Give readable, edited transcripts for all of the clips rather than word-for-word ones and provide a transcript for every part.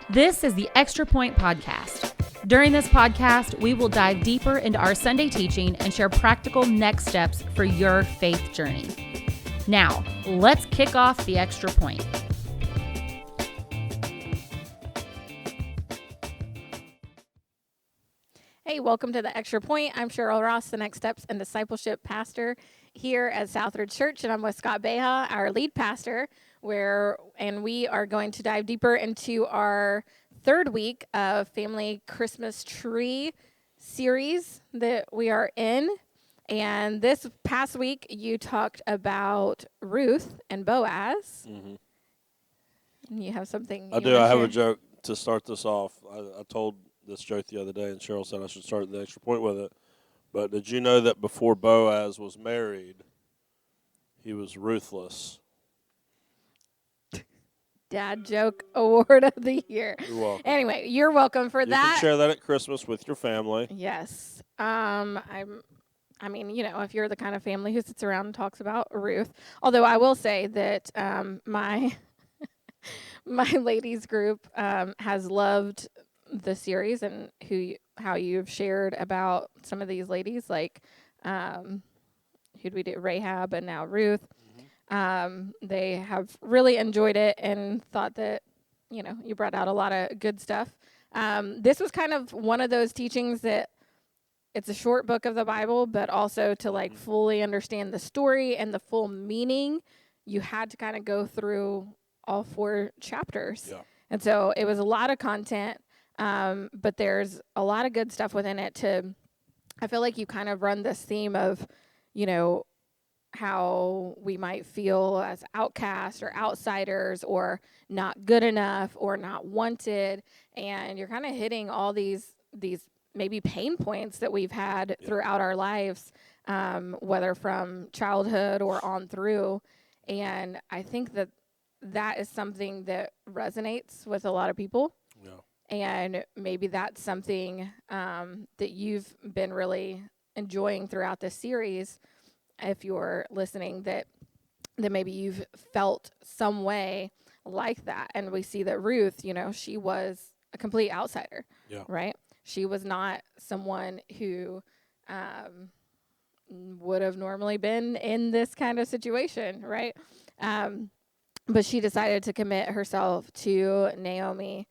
This is the Extra Point Podcast. During this podcast, we will dive deeper into our Sunday teaching and share practical next steps for your faith journey. Now, let's kick off the Extra Point. Hey, welcome to the Extra Point. I'm Cheryl Ross, the Next Steps and Discipleship Pastor here at Southridge Church, and I'm with Scott Beha, our lead pastor, and we are going to dive deeper into our third week of Family Christmas Tree series that we are in. And this past week, you talked about Ruth and Boaz. Mm-hmm. And you have something I do. I have a joke to start this off. I told this joke the other day, and Cheryl said I should start the extra point with it. But did you know that before Boaz was married, he was ruthless? Dad joke award of the year. You're welcome. Anyway, you're welcome for that. You can share that at Christmas with your family. Yes. I mean, you know, if you're the kind of family who sits around and talks about Ruth. Although I will say that my ladies group has loved the series and how you've shared about some of these ladies, like who'd we do? Rahab and now Ruth. They have really enjoyed it and thought that, you know, you brought out a lot of good stuff. This was kind of one of those teachings that it's a short book of the Bible, but also to like fully understand the story and the full meaning, you had to kind of go through all 4 chapters. Yeah. And so it was a lot of content, but there's a lot of good stuff within it I feel like you kind of run this theme of, you know, how we might feel as outcasts or outsiders or not good enough or not wanted. And you're kind of hitting all these maybe pain points that we've had throughout our lives, whether from childhood or on through. And I think that is something that resonates with a lot of people. Yeah. And maybe that's something that you've been really enjoying throughout this series. If you're listening, that maybe you've felt some way like that. And we see that Ruth, you know, she was a complete outsider, right? She was not someone who would have normally been in this kind of situation, right? But she decided to commit herself to Naomi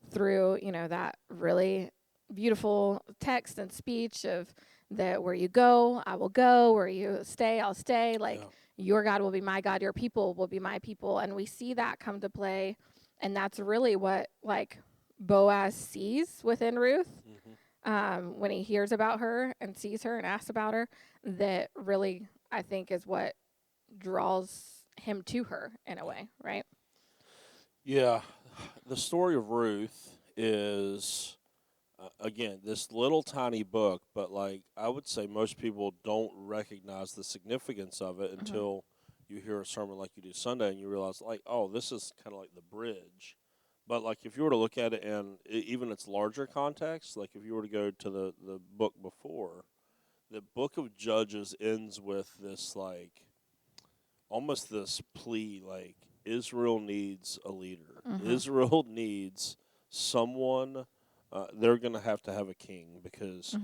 through, you know, that really beautiful text and speech of that where you go, I will go. Where you stay, I'll stay. Like, your God will be my God. Your people will be my people. And we see that come to play. And that's really what, like, Boaz sees within Ruth when he hears about her and sees her and asks about her. That really, I think, is what draws him to her in a way, right? Yeah. The story of Ruth is... again, this little tiny book, but like I would say most people don't recognize the significance of it until you hear a sermon like you do Sunday and you realize, like, oh, this is kind of like the bridge. But like if you were to look at it in even its larger context, like if you were to go to the book before, the book of Judges ends with this like almost this plea, like Israel needs a leader. Israel needs someone. They're going to have a king because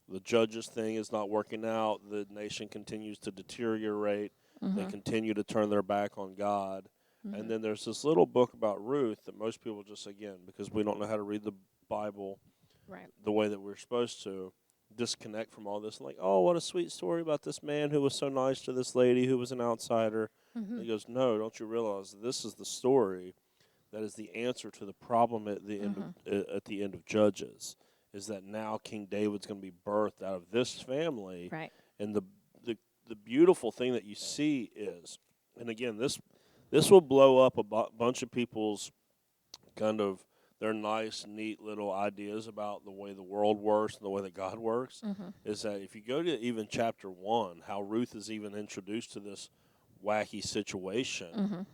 the judges thing is not working out. The nation continues to deteriorate. They continue to turn their back on God. And then there's this little book about Ruth that most people just, again, because we don't know how to read the Bible the way that we're supposed to, disconnect from all this. Like, oh, what a sweet story about this man who was so nice to this lady who was an outsider. He goes, no, don't you realize this is the story that is the answer to the problem at the end of Judges, is that now King David's going to be birthed out of this family. Right. And the beautiful thing that you see is, and again, this will blow up a bunch of people's kind of their nice, neat little ideas about the way the world works and the way that God works, is that if you go to even chapter 1, how Ruth is even introduced to this wacky situation,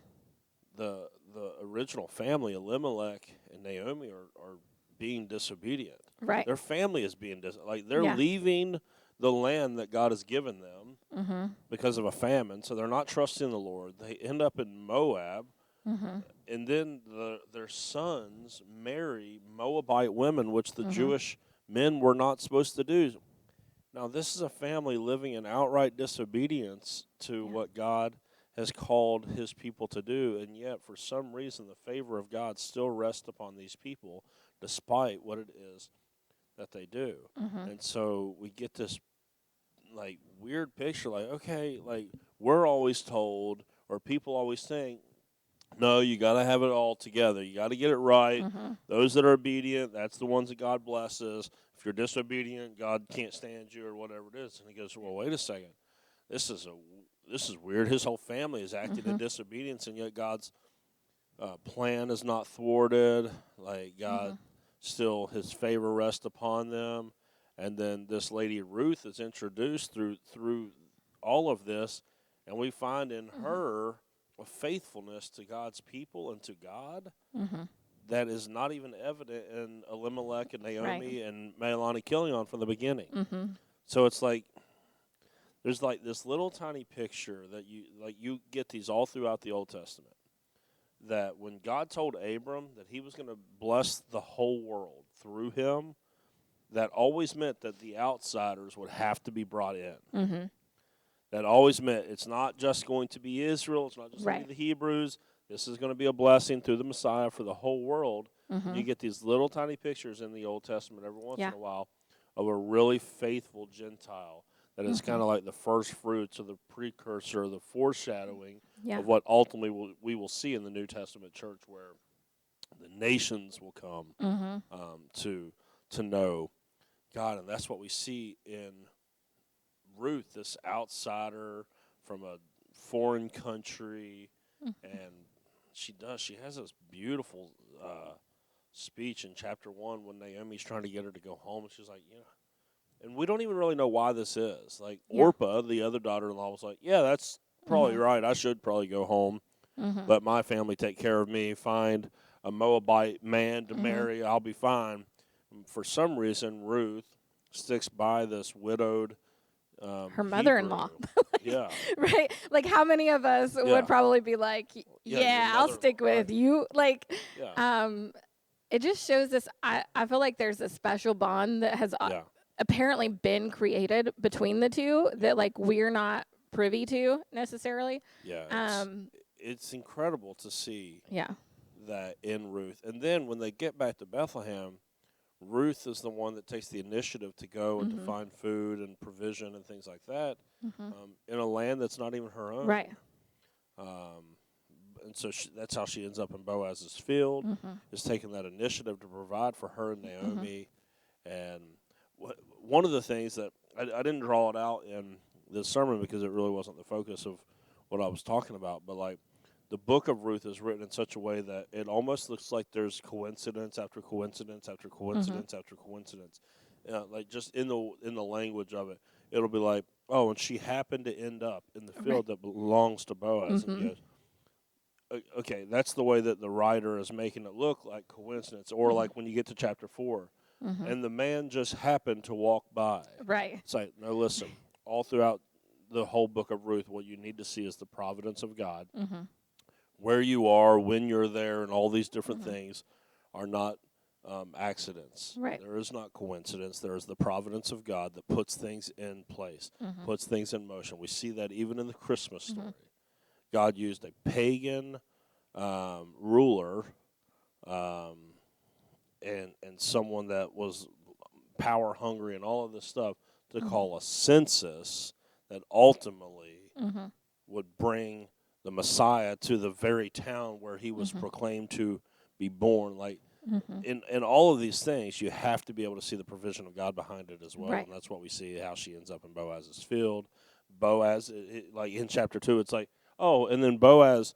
the original family, Elimelech and Naomi, are being disobedient. Right. Their family is being they're leaving the land that God has given them because of a famine. So they're not trusting the Lord. They end up in Moab, And then their sons marry Moabite women, which the Jewish men were not supposed to do. Now, this is a family living in outright disobedience to what God has called his people to do, and yet for some reason the favor of God still rests upon these people despite what it is that they do. And so we get this like weird picture, like, okay, like we're always told, or people always think, no, you got to have it all together. You got to get it right. Those that are obedient, that's the ones that God blesses. If you're disobedient, God can't stand you or whatever it is. And he goes, well, wait a second. This is weird. His whole family is acting in disobedience, and yet God's plan is not thwarted. Like God still, his favor rests upon them. And then this lady Ruth is introduced through all of this, and we find in her a faithfulness to God's people and to God that is not even evident in Elimelech and Naomi and Mahlon and Chilion from the beginning. So it's like there's like this little tiny picture that you get these all throughout the Old Testament, that when God told Abram that he was going to bless the whole world through him, that always meant that the outsiders would have to be brought in. That always meant it's not just going to be Israel. It's not just going to be the Hebrews. This is going to be a blessing through the Messiah for the whole world. You get these little tiny pictures in the Old Testament every once in a while of a really faithful Gentile that is kind of like the first fruits or the precursor, the foreshadowing of what ultimately we will see in the New Testament church, where the nations will come to know God. And that's what we see in Ruth, this outsider from a foreign country, and she has this beautiful speech in chapter 1 when Naomi's trying to get her to go home, and she's like, and we don't even really know why this is. Like Orpah, the other daughter-in-law, was like, yeah, that's probably right. I should probably go home. Let my family take care of me. Find a Moabite man to marry. I'll be fine. And for some reason, Ruth sticks by this widowed her mother-in-law. Right? Like, how many of us would probably be like, I'll stick with you. Like, it just shows this. I feel like there's a special bond that has apparently been created between the two that, like, we're not privy to necessarily. It's incredible to see that in Ruth. And then when they get back to Bethlehem, Ruth is the one that takes the initiative to go and to find food and provision and things like that in a land that's not even her own. Right. And so that's how she ends up in Boaz's field, is taking that initiative to provide for her and Naomi. And one of the things that I didn't draw it out in this sermon because it really wasn't the focus of what I was talking about, but like the book of Ruth is written in such a way that it almost looks like there's coincidence after coincidence after coincidence after coincidence. Like just in the language of it, it'll be like, oh, and she happened to end up in the field that belongs to Boaz. And you go, okay, that's the way that the writer is making it look like coincidence. Or like when you get to chapter 4, and the man just happened to walk by. Right. It's like, no, listen, all throughout the whole book of Ruth, what you need to see is the providence of God. Where you are, when you're there, and all these different things are not accidents. Right. There is not coincidence. There is the providence of God that puts things in place, puts things in motion. We see that even in the Christmas story. God used a pagan ruler and someone that was power hungry and all of this stuff to call a census that ultimately would bring the Messiah to the very town where he was proclaimed to be born. Like in all of these things, you have to be able to see the provision of God behind it as well. And that's what we see, how she ends up in Boaz's field. Boaz, like in chapter 2, it's like, oh, and then Boaz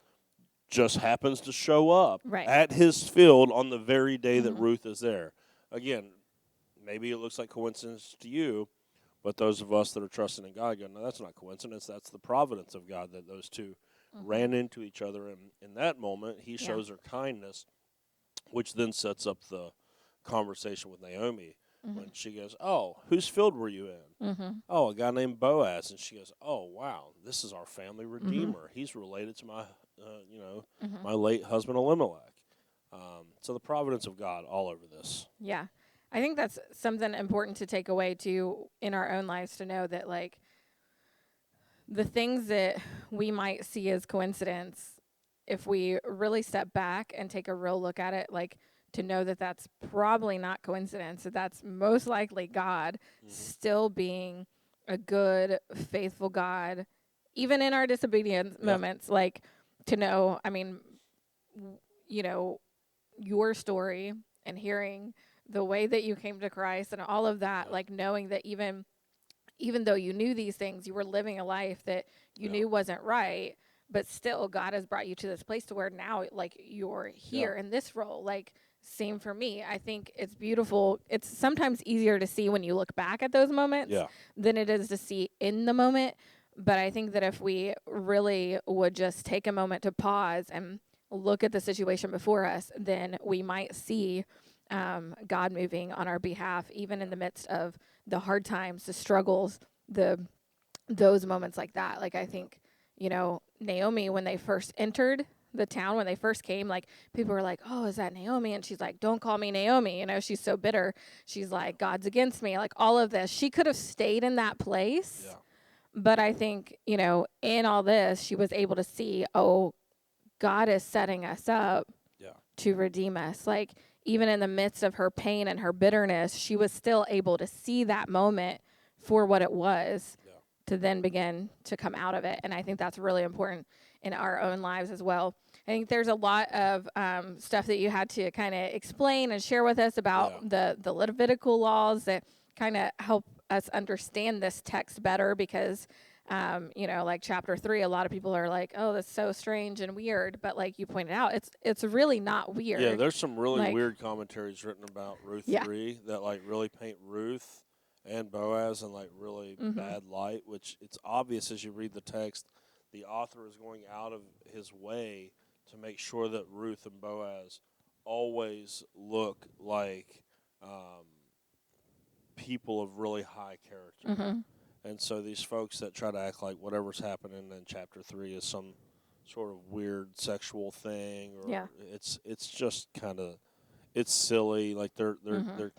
just happens to show up at his field on the very day that Ruth is there. Again, maybe it looks like coincidence to you, but those of us that are trusting in God go, no, that's not coincidence. That's the providence of God that those two ran into each other. And in that moment, he shows her kindness, which then sets up the conversation with Naomi. when she goes, "Oh, whose field were you in?" "Oh, a guy named Boaz." And she goes, "Oh, wow, this is our family redeemer. He's related to my, my late husband Elimelech." So the providence of God all over this. Yeah. I think that's something important to take away too in our own lives, to know that like the things that we might see as coincidence, if we really step back and take a real look at it, like to know that that's probably not coincidence, that that's most likely God still being a good, faithful God, even in our disobedient moments, like to know, I mean, your story and hearing the way that you came to Christ and all of that, like knowing that even though you knew these things, you were living a life that you knew wasn't right, but still God has brought you to this place to where now like you're here in this role. Like same for me. I think it's beautiful. It's sometimes easier to see when you look back at those moments than it is to see in the moment. But I think that if we really would just take a moment to pause and look at the situation before us, then we might see God moving on our behalf, even in the midst of the hard times, the struggles, those moments like that. Like I think, Naomi, when they first entered the town, when they first came, like people were like, "Oh, is that Naomi?" And she's like, "Don't call me Naomi." She's so bitter. She's like, "God's against me." Like all of this. She could have stayed in that place. Yeah. But I think, in all this, she was able to see, oh, God is setting us up to redeem us. Like even in the midst of her pain and her bitterness, she was still able to see that moment for what it was to then begin to come out of it. And I think that's really important in our own lives as well. I think there's a lot of stuff that you had to kind of explain and share with us about the Levitical laws that kind of help us understand this text better, because like chapter 3, a lot of people are like, "Oh, that's so strange and weird." But like you pointed out, it's really not weird. Yeah, there's some really weird commentaries written about Ruth 3 that like really paint Ruth and Boaz in like really bad light, which it's obvious as you read the text, the author is going out of his way to make sure that Ruth and Boaz always look like people of really high character. And so these folks that try to act like whatever's happening in chapter 3 is some sort of weird sexual thing, or it's just kind of, it's silly. Like they're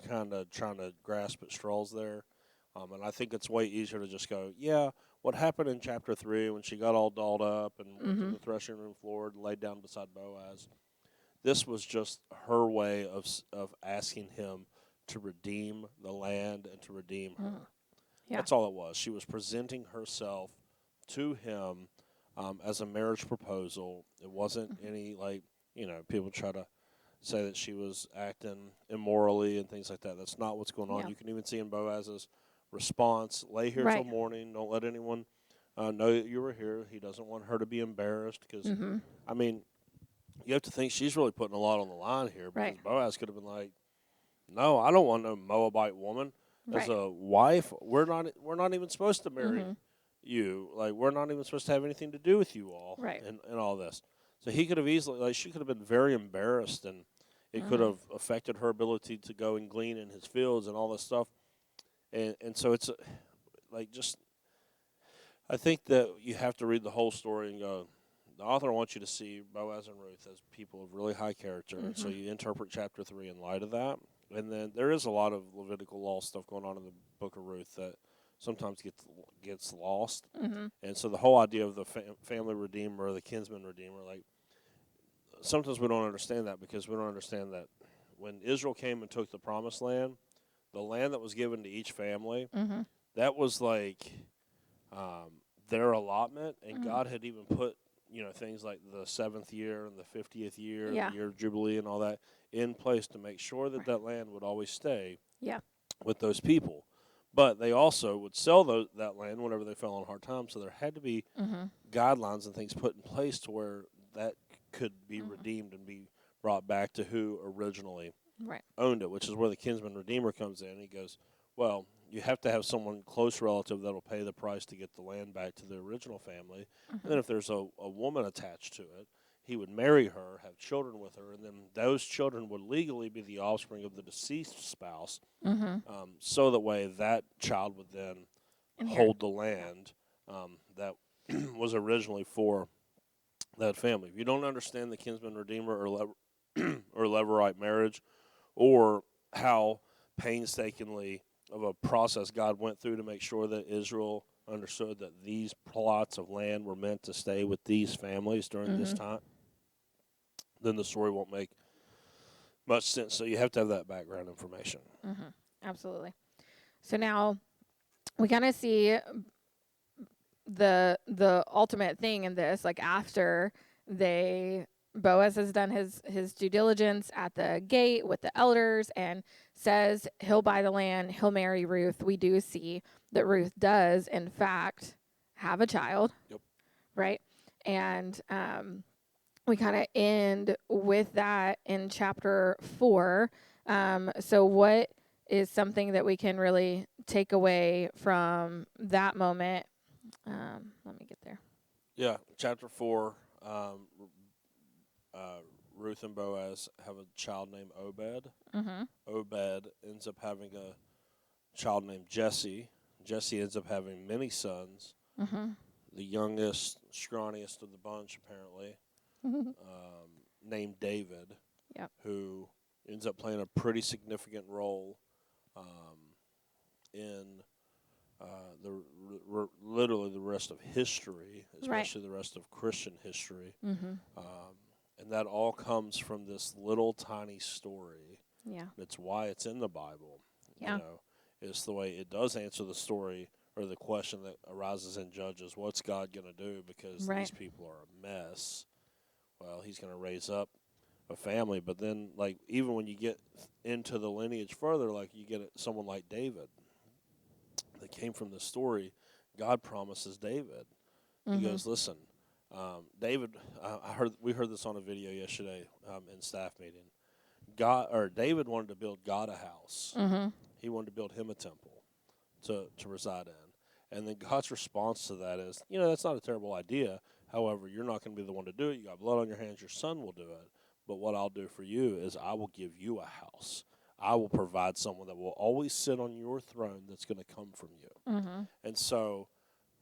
kind of trying to grasp at straws there. And I think it's way easier to just go, what happened in chapter 3 when she got all dolled up and went to the threshing room floor and laid down beside Boaz. This was just her way of asking him to redeem the land and to redeem her. Yeah. That's all it was. She was presenting herself to him as a marriage proposal. It wasn't any, like, people try to say that she was acting immorally and things like that. That's not what's going on. Yeah. You can even see in Boaz's response, "Lay here till morning. Don't let anyone know that you were here." He doesn't want her to be embarrassed because, I mean, you have to think she's really putting a lot on the line here, because Boaz could have been like, "No, I don't want no Moabite woman. As a wife, we're not even supposed to marry you. Like, we're not even supposed to have anything to do with you all, and all this." So he could have easily, like, she could have been very embarrassed, and it could have affected her ability to go and glean in his fields and all this stuff. And so it's like, just, I think that you have to read the whole story and go, the author wants you to see Boaz and Ruth as people of really high character, and so you interpret chapter 3 in light of that. And then there is a lot of Levitical law stuff going on in the book of Ruth that sometimes gets lost. And so the whole idea of the family redeemer, or the kinsman redeemer, like, sometimes we don't understand that, because we don't understand that when Israel came and took the promised land, the land that was given to each family, that was like their allotment, and God had even put things like the 7th year and the 50th year, the year of Jubilee and all that in place to make sure that that land would always stay with those people. But they also would sell that land whenever they fell on hard times, so there had to be guidelines and things put in place to where that could be redeemed and be brought back to who originally owned it, which is where the kinsman redeemer comes in. He goes, well, you have to have someone close relative that will pay the price to get the land back to the original family. And then if there's a woman attached to it, he would marry her, have children with her, and then those children would legally be the offspring of the deceased spouse. So that way that child would then hold the land that was originally for that family. If you don't understand the kinsman redeemer or Levirate marriage, or how painstakingly of a process God went through to make sure that Israel understood that these plots of land were meant to stay with these families during this time, then the story won't make much sense. So you have to have that background information. Absolutely. So now we kind of see the ultimate thing in this, like after Boaz has done his due diligence at the gate with the elders and says he'll buy the land, he'll marry Ruth. We do see that Ruth does, in fact, have a child. Yep. Right? And we kind of end with that in chapter 4. So what is something that we can really take away from that moment? Let me get there. Yeah, chapter 4, Ruth and Boaz have a child named Obed. Obed ends up having a child named Jesse. Jesse ends up having many sons. The youngest, scrawniest of the bunch, apparently, named David, who ends up playing a pretty significant role in literally the rest of history, especially the rest of Christian history. And that all comes from this little tiny story. Yeah. It's why it's in the Bible. Yeah. You know, it's the way it does answer the story or the question that arises in Judges. What's God going to do because these people are a mess? Well, he's going to raise up a family. But then, like, even when you get into the lineage further, like you get someone like David that came from this story. God promises David. He goes, listen, David, we heard this on a video yesterday in staff meeting. David wanted to build God a house. He wanted to build him a temple to reside in. And then God's response to that is, that's not a terrible idea. However, you're not going to be the one to do it. You got blood on your hands. Your son will do it. But what I'll do for you is I will give you a house. I will provide someone that will always sit on your throne that's going to come from you. And so,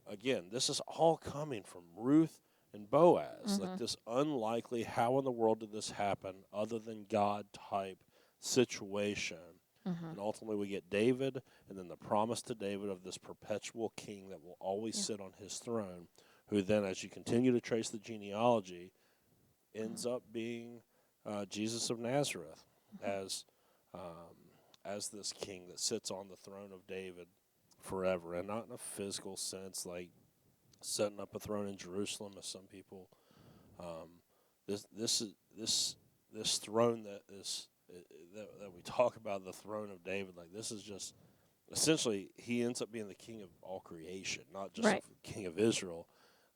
again, this is all coming from Ruth and Boaz. Like this unlikely, how in the world did this happen other than God type situation. And ultimately we get David and then the promise to David of this perpetual king that will always sit on his throne, who then, as you continue to trace the genealogy, ends up being Jesus of Nazareth as this king that sits on the throne of David forever, and not in a physical sense like setting up a throne in Jerusalem as some people. This throne that we talk about, the throne of David, like this is just essentially he ends up being the king of all creation, not just the king of Israel.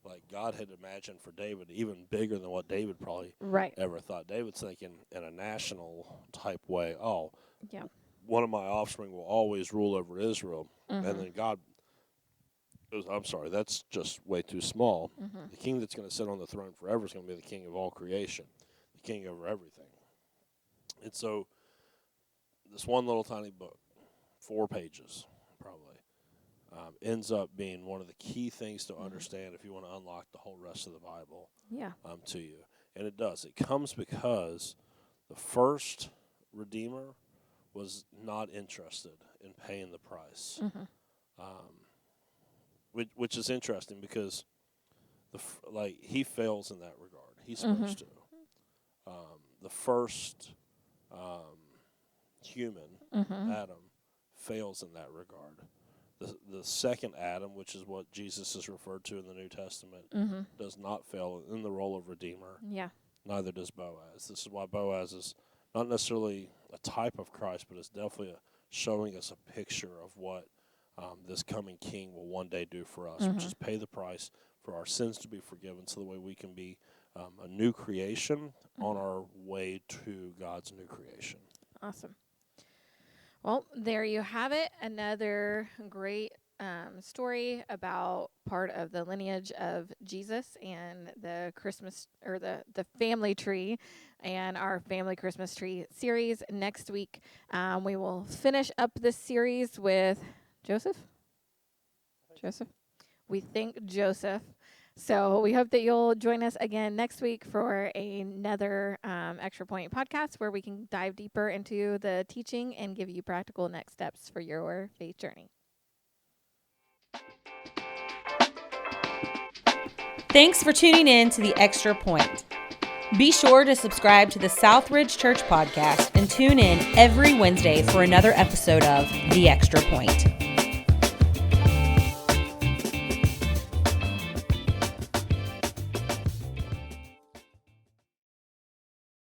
Like God had imagined for David even bigger than what David probably ever thought. David's thinking in a national type way. Oh, one of my offspring will always rule over Israel. And then God goes, I'm sorry, that's just way too small. The king that's going to sit on the throne forever is going to be the king of all creation, the king over everything. And so this one little tiny book, 4 pages probably, ends up being one of the key things to understand if you want to unlock the whole rest of the Bible to you. And it does. It comes because the first Redeemer was not interested in paying the price, which is interesting because he fails in that regard. He's supposed to. The first human, Adam, fails in that regard. The second Adam, which is what Jesus is referred to in the New Testament, does not fail in the role of Redeemer. Yeah. Neither does Boaz. This is why Boaz is not necessarily a type of Christ, but it's definitely showing us a picture of what this coming king will one day do for us, which is pay the price for our sins to be forgiven so the way we can be a new creation on our way to God's new creation. Awesome. Well, there you have it. Another great story about part of the lineage of Jesus and the Christmas or the family tree and our family Christmas tree series. Next week, we will finish up this series with Joseph. We think Joseph. So we hope that you'll join us again next week for another Extra Point podcast where we can dive deeper into the teaching and give you practical next steps for your faith journey. Thanks for tuning in to The Extra Point. Be sure to subscribe to the Southridge Church podcast and tune in every Wednesday for another episode of The Extra Point.